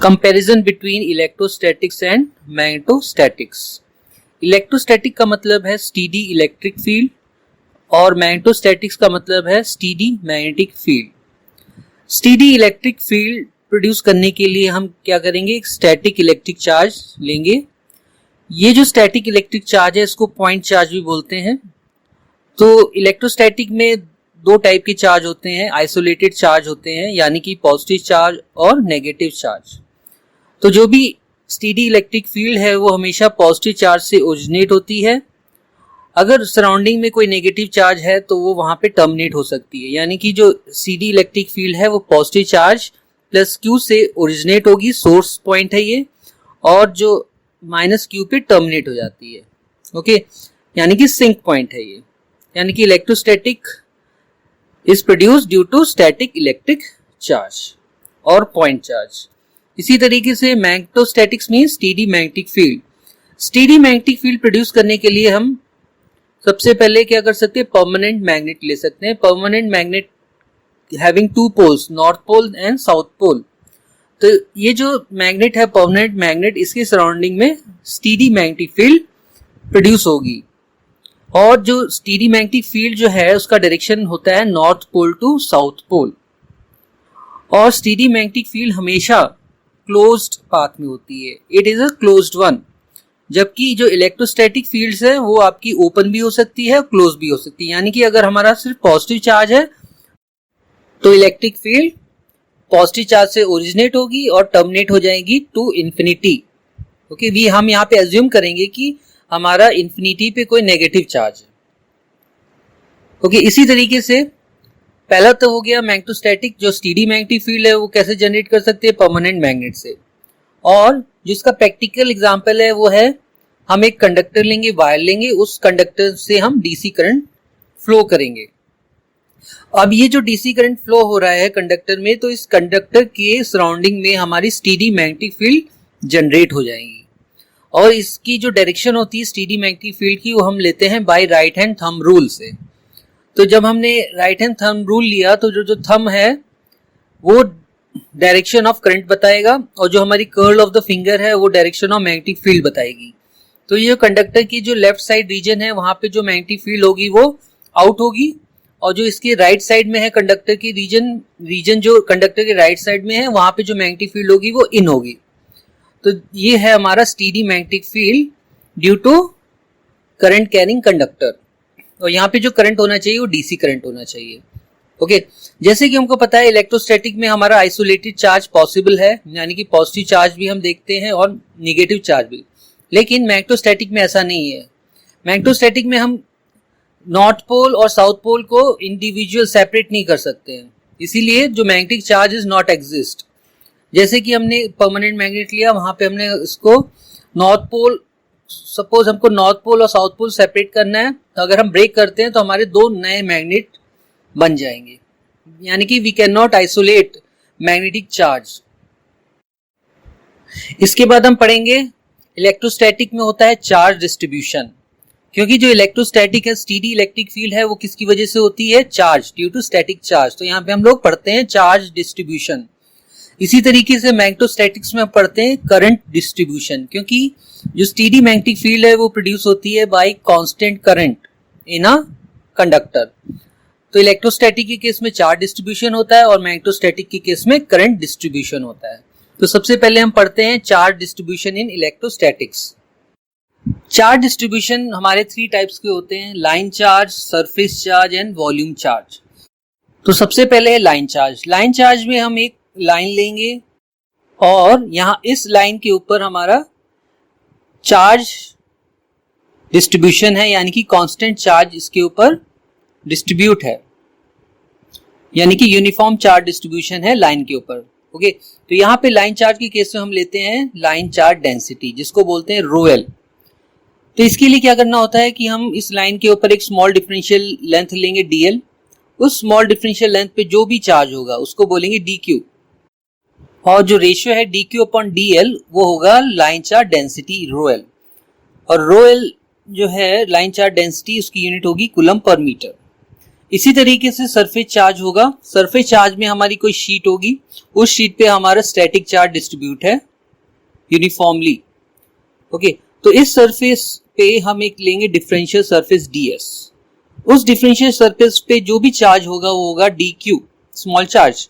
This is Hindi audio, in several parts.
Comparison between electrostatics and magnetostatics. Electrostatic का मतलब है स्टीडी इलेक्ट्रिक फील्ड और मैग्नेटोस्टैटिक्स का मतलब है steady magnetic field. Steady electric field produce करने के लिए हम क्या करेंगे, एक स्टैटिक इलेक्ट्रिक चार्ज लेंगे। ये जो स्टैटिक इलेक्ट्रिक चार्ज है इसको पॉइंट चार्ज भी बोलते हैं। तो इलेक्ट्रोस्टैटिक में दो टाइप के चार्ज होते हैं, आइसोलेटेड चार्ज होते हैं यानी कि पॉजिटिव चार्ज और नेगेटिव चार्ज। तो जो भी स्टीडी इलेक्ट्रिक फील्ड है वो हमेशा पॉजिटिव चार्ज से ओरिजिनेट होती है। अगर सराउंडिंग में कोई नेगेटिव चार्ज है तो वो वहां पे टर्मिनेट हो सकती है, यानी कि जो स्टीडी इलेक्ट्रिक फील्ड है वो पॉजिटिव चार्ज प्लस क्यू से ओरिजिनेट होगी, सोर्स पॉइंट है ये, और जो माइनस क्यू पे टर्मिनेट हो जाती है। ओके, यानी कि सिंक पॉइंट है ये। यानी कि electrostatic is produced due to static electric charge और पॉइंट चार्ज। इसी तरीके से magnetostatics mean steady magnetic field. Steady magnetic field produce करने के लिए हम सबसे पहले क्या कर सकते हैं, परमानेंट मैग्नेट ले सकते हैं। Permanent magnet having two poles, north pole and south pole. तो ये जो मैग्नेट है परमानेंट मैग्नेट, इसके सराउंडिंग में स्टीडी मैग्नेटिक फील्ड प्रोड्यूस होगी। और जो स्टीडी मैग्नेटिक फील्ड जो है उसका डायरेक्शन होता है north pole to south pole. और स्टीडी मैग्नेटिक फील्ड हमेशा क्लोज्ड पाथ में होती है, it is a closed one. जबकि जो इलेक्ट्रोस्टैटिक फील्ड्स है वो आपकी ओपन भी हो सकती है, क्लोज भी हो सकती है। यानी कि अगर हमारा सिर्फ पॉजिटिव चार्ज है तो इलेक्ट्रिक फील्ड पॉजिटिव चार्ज से ओरिजिनेट होगी और टर्मिनेट हो जाएगी टू इंफिनिटी। ओके, हम यहाँ पे एज्यूम करेंगे कि हमारा इंफिनिटी पे कोई नेगेटिव चार्ज है। ओके, इसी तरीके से पहला तो हो गया मैग्नेटोस्टैटिक। जो स्टीडी मैग्नेटिक फील्ड है वो कैसे जनरेट कर सकते हैं, परमानेंट मैग्नेट से। और जिसका प्रैक्टिकल एग्जांपल है वो है, हम एक कंडक्टर लेंगे, वायर लेंगे, उस कंडक्टर से हम डीसी करंट फ्लो करेंगे। अब ये जो डीसी करंट फ्लो हो रहा है कंडक्टर में, तो इस कंडक्टर के सराउंडिंग में हमारी स्टीडी मैग्नेटिक फील्ड जनरेट हो जाएगी। और इसकी जो डायरेक्शन होती है स्टीडी मैग्नेटिक फील्ड की, वो हम लेते हैं by right hand thumb rule से। तो जब हमने राइट हैंड थंब रूल लिया तो जो थंब है वो डायरेक्शन ऑफ करंट बताएगा और जो हमारी कर्ल ऑफ द फिंगर है वो डायरेक्शन ऑफ मैग्नेटिक फील्ड बताएगी। तो ये कंडक्टर की जो लेफ्ट साइड रीजन है वहां पे जो मैग्नेटिक फील्ड होगी वो आउट होगी, और जो इसके राइट साइड में है कंडक्टर की रीजन जो कंडक्टर के राइट साइड में है वहां पे जो मैग्नेटिक फील्ड होगी वो इन होगी। तो ये है हमारा steady magnetic field due to current carrying conductor. और यहाँ पे जो करंट होना चाहिए वो डीसी करंट होना चाहिए। ओके, जैसे कि हमको पता है इलेक्ट्रोस्टैटिक में हमारा आइसोलेटेड चार्ज पॉसिबल है, यानी कि पॉजिटिव चार्ज भी हम देखते हैं और नेगेटिव चार्ज भी। लेकिन मैग्नेटोस्टैटिक में ऐसा नहीं है। मैग्नेटोस्टैटिक में हम नॉर्थ पोल और साउथ पोल को इंडिविजुअल सेपरेट नहीं कर सकते हैं, इसीलिए जो magnetic charge is not exist. जैसे कि हमने परमानेंट मैग्नेट लिया, वहां पे हमने इसको नॉर्थ पोल, सपोज हमको नॉर्थ पोल और साउथ पोल सेपरेट करना है, तो अगर हम ब्रेक करते हैं तो हमारे दो नए मैग्नेट बन जाएंगे, यानी कि we can not isolate magnetic charge. इसके बाद हम पढ़ेंगे इलेक्ट्रोस्टैटिक में होता है चार्ज डिस्ट्रीब्यूशन। क्योंकि जो इलेक्ट्रोस्टैटिक है स्टीडी इलेक्ट्रिक फील्ड है वो किसकी वजह से होती है, charge, due to static charge. तो यहाँ पे हम लोग पढ़ते हैं चार्ज डिस्ट्रीब्यूशन। इसी तरीके से मैग्नेटोस्टैटिक्स में पढ़ते हैं करंट डिस्ट्रीब्यूशन, क्योंकि जो स्टीडी मैग्नेटिक फील्ड है वो प्रोड्यूस होती है bye constant current in a conductor. तो इलेक्ट्रोस्टैटिक के केस में चार्ज डिस्ट्रीब्यूशन होता है और मैग्नेटोस्टैटिक के केस में करंट डिस्ट्रीब्यूशन होता है। तो सबसे पहले हम पढ़ते हैं charge distribution in electrostatics. Charge distribution हमारे 3 टाइप्स के होते हैं, line charge, surface charge and volume charge. तो सबसे पहले है लाइन चार्ज। लाइन चार्ज में हम एक लाइन लेंगे और यहां इस लाइन के ऊपर हमारा चार्ज डिस्ट्रीब्यूशन है, यानी कि कांस्टेंट चार्ज इसके ऊपर डिस्ट्रीब्यूट है, यानी कि यूनिफॉर्म चार्ज डिस्ट्रीब्यूशन है लाइन के ऊपर। ओके, तो यहाँ पे लाइन चार्ज के केस में हम लेते हैं लाइन चार्ज डेंसिटी, जिसको बोलते हैं ρl। तो इसके लिए क्या करना होता है कि हम इस लाइन के ऊपर एक स्मॉल डिफरेंशियल लेंथ लेंगे dl। उस स्मॉल डिफरेंशियल लेंथ पे जो भी चार्ज होगा उसको बोलेंगे dq, और जो रेशियो है dq अपॉन dl वो होगा लाइन चार्ज डेंसिटी ρl। और ρl जो है लाइन चार्ज डेंसिटी, उसकी यूनिट होगी कूलम पर मीटर। इसी तरीके से सरफेस चार्ज होगा, सरफेस चार्ज में हमारी कोई शीट होगी, उस शीट पे हमारा स्टैटिक चार्ज डिस्ट्रीब्यूट है यूनिफॉर्मली। ओके, तो इस सरफेस पे हम एक लेंगे डिफरेंशियल सरफेस ds। उस डिफरेंशियल सरफेस पे जो भी चार्ज होगा वो होगा dq स्मॉल चार्ज,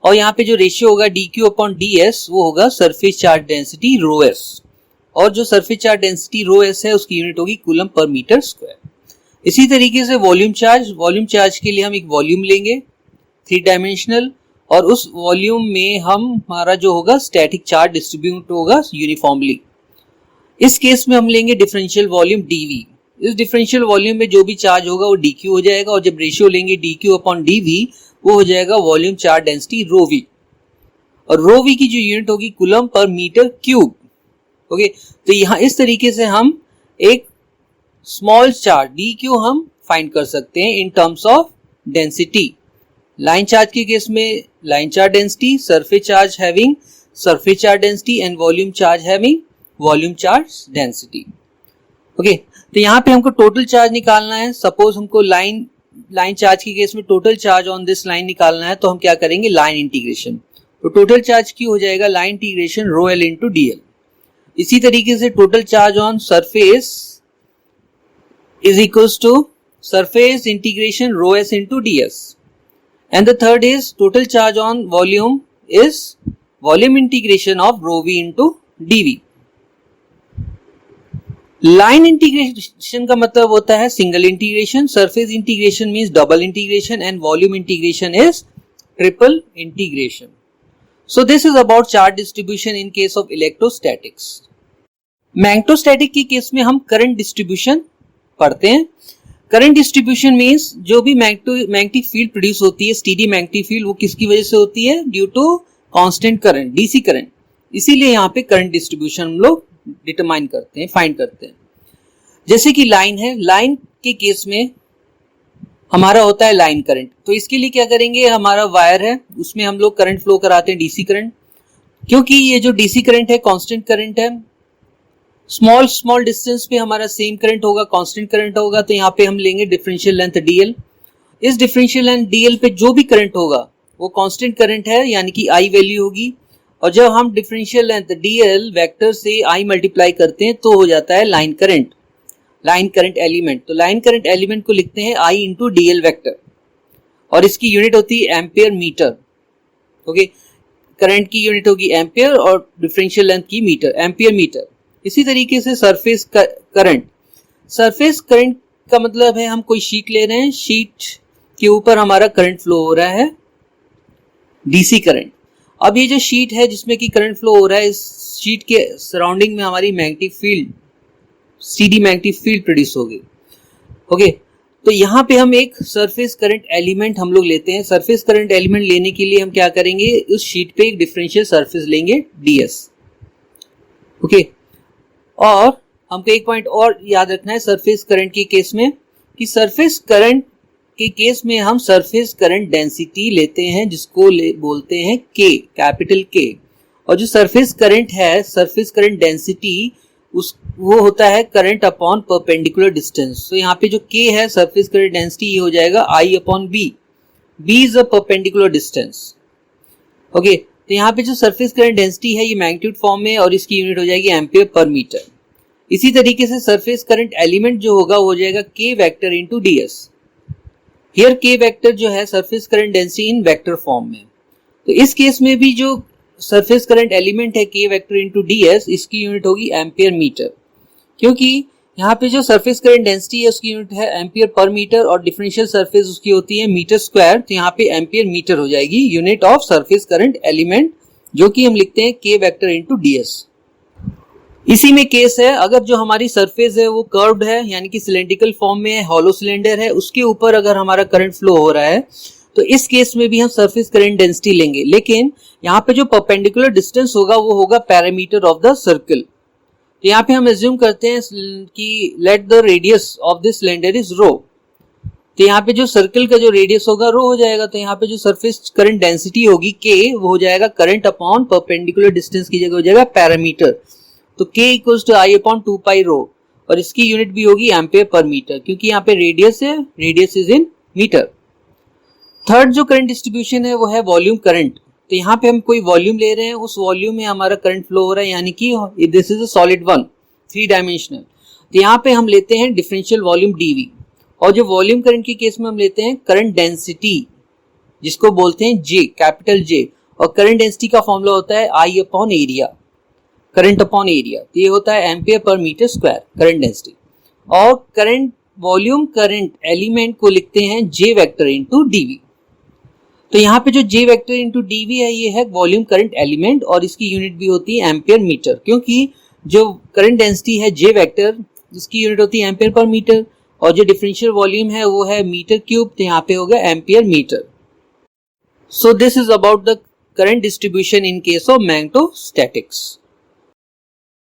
और यहाँ पे जो रेशियो होगा dq अपॉन ds वो होगा सरफेस चार्ज डेंसिटी ρs, और जो सरफेस चार्ज डेंसिटी ρs है उसकी यूनिट होगी कूलम पर मीटर स्क्वायर। इसी तरीके से वॉल्यूम चार्ज के लिए हम एक वॉल्यूम लेंगे 3 डायमेंशनल, और उस वॉल्यूम में हमारा जो होगा स्टैटिक चार्ज डिस्ट्रीब्यूट होगा यूनिफॉर्मली। इस केस में हम लेंगे डिफरेंशियल वॉल्यूम dv। इस डिफरेंशियल वॉल्यूम में जो भी चार्ज होगा वो dq हो जाएगा, और जब रेशियो लेंगे dq अपॉन dv वो हो जाएगा वॉल्यूम चार्ज डेंसिटी ρv, और ρv की जो यूनिट होगी coulomb per metre cube. Okay, तो यहाँ इस तरीके से हम एक स्मॉल चार्ज dq हम फाइंड कर सकते हैं in terms of density. Line charge के केस में line charge density, surface charge having surface charge density and volume charge having volume charge density. Okay, तो यहाँ पे हमको टोटल चार्ज निकालना है। सपोज हमको लाइन चार्ज के केस में total charge on this line निकालना है, तो हम क्या करेंगे लाइन इंटीग्रेशन। तो टोटल चार्ज की हो जाएगा line integration ρl into dl। इसी तरीके से total charge on surface is equals to surface integration ρs into ds, and the third is total charge on volume is volume integration of ρv into dv। Line integration का मतलब होता है single integration, surface integration means double integration, and volume integration is triple integration. So this is about charge distribution in case of electrostatics. Magnetostatic के केस में हम करंट डिस्ट्रीब्यूशन पढ़ते हैं। करंट डिस्ट्रीब्यूशन मींस जो भी मैग्नेटिक फील्ड प्रोड्यूस होती है, स्टीडी मैग्नेटिक फील्ड, वो किसकी वजह से होती है? Due to constant current, DC current. इसीलिए यहाँ पे करंट डिस्ट्रीब्यूशन हम लोग डिटरमाइन करते हैं, फाइंड करते हैं। जैसे कि लाइन है, लाइन के केस में हमारा होता है लाइन करंट। तो इसके लिए क्या करेंगे, हमारा वायर है उसमें हम लोग करंट फ्लो कराते हैं डीसी करंट। क्योंकि ये जो डीसी करंट है कांस्टेंट करंट है, स्मॉल डिस्टेंस पे हमारा सेम करंट होगा, कांस्टेंट करंट होगा, तो यहाँ पे हम लेंगे डिफरेंशियल लेंथ dl। इस डिफरेंशियल लेंथ dl पे जो भी करंट होगा वो कांस्टेंट करंट है, यानी कि I वैल्यू होगी। और जब हम डिफरेंशियल लेंथ dl वेक्टर से I मल्टीप्लाई करते हैं तो हो जाता है लाइन करंट एलिमेंट। तो लाइन करंट एलिमेंट को लिखते हैं I इंटू dl वेक्टर, और इसकी यूनिट होती है एम्पियर मीटर। ओके, करंट की यूनिट होगी एम्पियर और डिफरेंशियल लेंथ की मीटर, एम्पियर मीटर। इसी तरीके से सरफेस करंट का मतलब है हम कोई शीट ले रहे हैं, शीट के ऊपर हमारा करंट फ्लो हो रहा है डीसी करंट। अब ये जो शीट है जिसमें कि करंट फ्लो हो रहा है, इस शीट के सराउंडिंग में हमारी magnetic field, CD magnetic field produce होगी। ओके, तो यहाँ पे हम एक सरफेस करंट एलिमेंट हम लोग लेते हैं। सरफेस करंट एलिमेंट लेने के लिए हम क्या करेंगे, उस शीट पे एक डिफरेंशियल सरफेस लेंगे ds। ओके, और हमको एक पॉइंट और याद रखना है सरफेस करंट के केस में, कि सरफेस करंट के केस में हम सरफेस करंट डेंसिटी लेते हैं जिसको बोलते हैं K, कैपिटल K। और जो सरफेस करंट है, सरफेस करंट डेंसिटी वो होता है करंट अपॉन परपेंडिकुलर डिस्टेंस। तो यहाँ पे जो K है सरफेस करंट डेंसिटी, ये हो जाएगा I upon B। B is a perpendicular distance. Okay, तो यहाँ पे जो सरफेस करंट डेंसिटी है ये मैग्नीट्यूड फॉर्म में, और इसकी यूनिट हो जाएगी एम्पियर पर मीटर। इसी तरीके से सरफेस करंट एलिमेंट जो होगा वो हो जाएगा K vector into ds। Here K vector जो है surface current density in vector form में। तो इस केस में भी जो सरफेस करंट एलिमेंट है K वेक्टर इंटू ds, इसकी यूनिट होगी एम्पियर मीटर। क्योंकि यहाँ पे जो सरफेस करंट डेंसिटी है उसकी यूनिट है एम्पियर पर मीटर, और डिफरेंशियल सरफेस उसकी होती है मीटर स्क्वायर। तो यहाँ पे एम्पियर मीटर हो जाएगी unit of surface current element, जो कि हम लिखते हैं K वेक्टर इंटू ds। इसी में केस है, अगर जो हमारी सरफेस है वो कर्व्ड है, यानी कि सिलेंड्रिकल फॉर्म में है, हॉलो सिलेंडर है, उसके ऊपर अगर हमारा करंट फ्लो हो रहा है, तो इस केस में भी हम सरफेस करंट डेंसिटी लेंगे। लेकिन यहाँ पे जो परपेंडिकुलर डिस्टेंस होगा वो होगा पैरामीटर ऑफ द सर्कल। तो यहाँ पे हम एज्यूम करते हैं कि let the radius of this cylinder is rho. तो यहाँ पे जो सर्कल का जो रेडियस होगा रो हो जाएगा। तो यहाँ पे जो सरफेस करंट डेंसिटी होगी K, वो हो जाएगा करंट अपॉन परपेंडिकुलर डिस्टेंस की जगह हो जाएगा पैरामीटर। तो K equals to I upon 2 pi rho, और इसकी यूनिट भी होगी एम्पियर पर मीटर, क्योंकि यहाँ पे रेडियस है, radius is in meter. Third जो करंट डिस्ट्रीब्यूशन है वो है वॉल्यूम करंट। तो यहाँ पे हम कोई वॉल्यूम ले रहे हैं, उस वॉल्यूम में हमारा करंट फ्लो हो रहा है, यानी कि this is a solid one, 3 dimensional. तो यहाँ पे हम लेते हैं डिफरेंशियल वॉल्यूम डीवी, और जो वॉल्यूम करंट के केस में हम लेते हैं करंट डेंसिटी, जिसको बोलते हैं जे, कैपिटल जे। और करंट डेंसिटी का फॉर्मूला होता है I upon area, current upon area. तो ये होता है एम्पियर पर मीटर स्क्वायर करंट डेंसिटी। और करंट वॉल्यूम करंट एलिमेंट को लिखते हैं जे वेक्टर इंटू डीवी। तो यहाँ पे जो जे वेक्टर इंटू डीवी है ये है वॉल्यूम करंट एलिमेंट, और इसकी यूनिट भी होती है एम्पियर मीटर, क्योंकि जो करंट डेंसिटी है जे वेक्टर इसकी यूनिट होती है एम्पियर पर मीटर, और जो डिफरेंशियल वॉल्यूम है वो है मीटर क्यूब, तो यहाँ पे होगा ampere meter. So this is about the current distribution in case of magnetostatics.